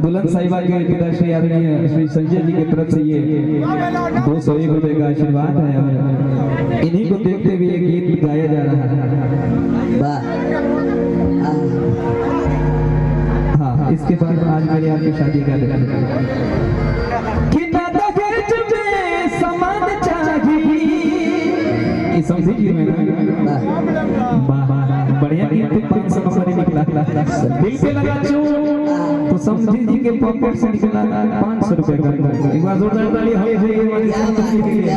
दुल्हन साहिबा के पिता श्री आदरणीय श्री संजय जी की तरफ से ये 201 रुपए का आशीर्वाद है और इन्हीं को देखते हुए ये गीत गाया जा रहा है। हाँ, इसके बाद आज मेरी आपकी शादी का समझी में बढ़िया गीत 500 नंबर निकला दिल पे लगा चोट तो समझी जी के पॉकेट से निकला 500 रुपए का। एक बार जोरदार ताली हो जाए हमारी समझी के लिए।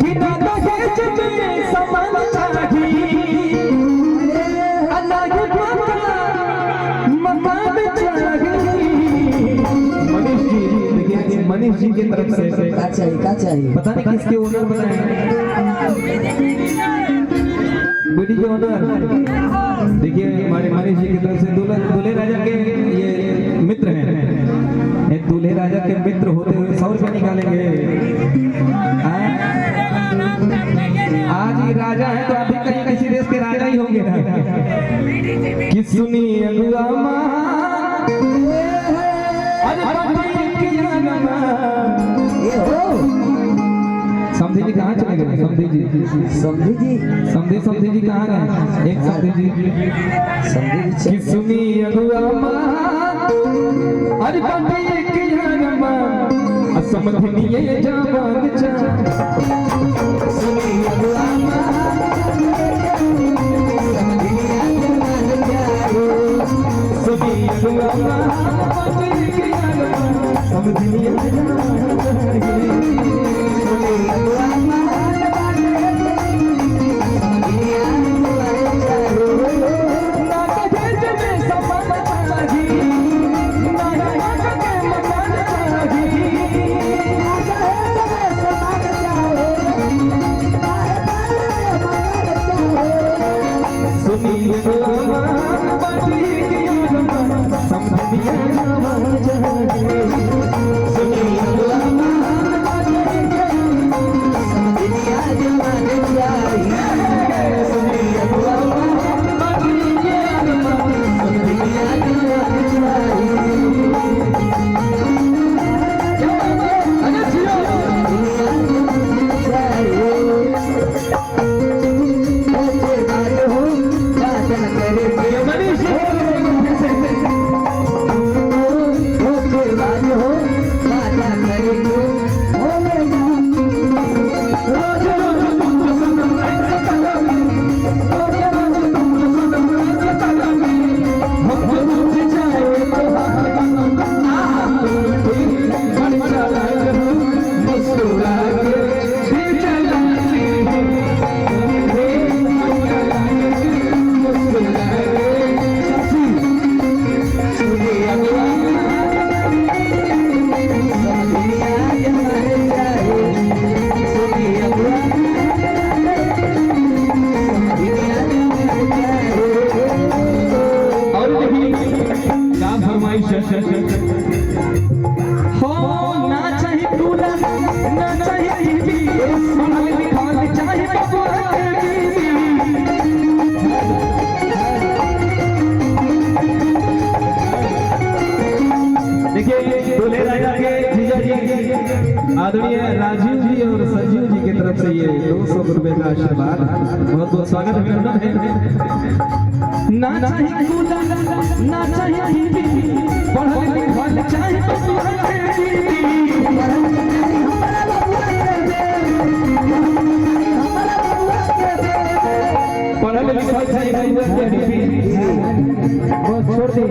कि दादा के जमे समान चाही अल्लाह के पाता मकान चाही। मनीष जी की तरफ से का चाहिए पता नहीं किसके ओनर बनाए बेटी के ओनर। देखिए हमारे मनीष जी की तरफ से दूल्हे राजा के ये मित्र हैं। दूल्हे राजा के मित्र होते हुए 100 रुपए निकालेंगे। आज ही राजा है तो अभी कहीं किसी देश के राजा ही होंगे ना। कि सुनी अगुआ समधी जी कहाँ चले गए? समधी जी कहाँ गए? एक समधी जी कि सुनी अगुआ अरे पंडी के यारमा समधी ये जवान चा सुनी अगुआ सुनी अगुआ पंडी के यारमा समधी ये आदरणीय राजीव जी और संजीव जी की तरफ से ये 200 रुपए का आशीर्वाद बहुत बहुत स्वागत अभिनंदन है। ना चाहिए ना चाहिए पढ़ल लिखल चाहिए पढ़ल लिखल चाहिए बहुत छोड़ दे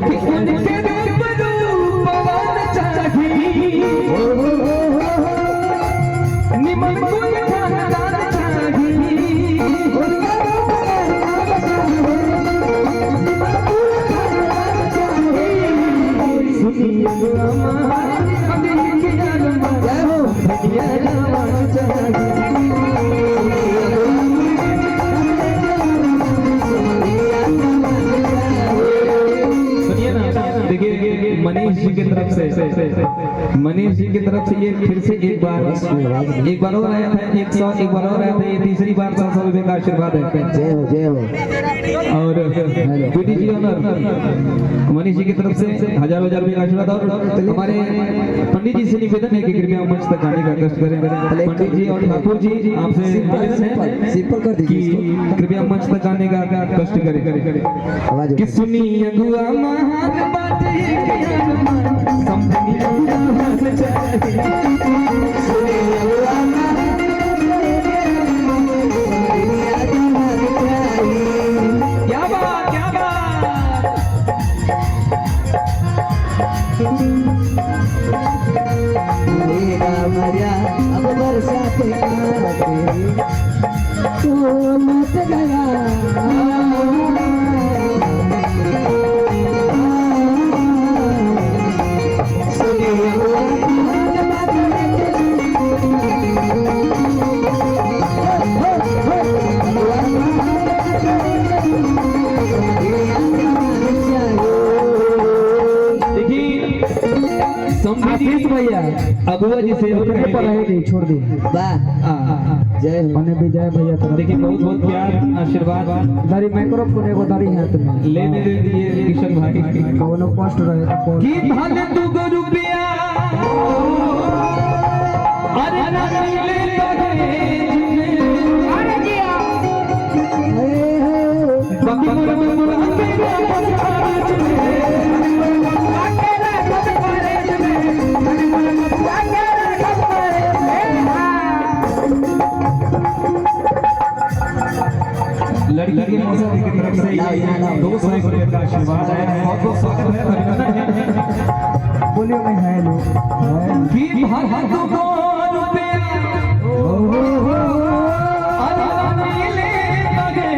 मनीष जी की तरफ से ये फिर से एक बार एक बार और आया था 100, एक बार और आया था, ये तीसरी बार 100 रुपए का आशीर्वाद है। जय हो जय हो। और पीटी जी और मनीष जी की तरफ से 1000 रुपए का आशीर्वाद। और हमारे पंडित जी से निवेदन है कि कृपया मंच तक आने का कष्ट करें। पंडित जी और ठाकुर जी आपसे निवेदन है सिंपल कर कि दीजिए कृपया मंच तक आने का कष्ट करें। आवाज कि सुनी अगुआ महान बाटे संपनी हाथ चाहिए। सुनी अगुआ क्या बात क्या बात। मरिया अब बरसात तो मत गया। आशीष भैया अबुआ जी से पर रहेगी छोड़ दी। वाह जय हो। मैंने भी जय भैया तरफ देखिए बहुत बहुत प्यार आशीर्वाद दारी माइक्रोफोन एगो दारी हाथ में लेने दे दिए किशन भाई। कौनो पोस्ट रहे तो की धान तू गो रुपया अरे ना मिले अरे जिया बाकी लड़की के मौसा की तरफ से 200 रुपए का आशीर्वाद आया है। बहुत बहुत स्वागत है, अभिनंदन है। बोलियो में है लोग की भाग दो रुपया अरे मिले लगे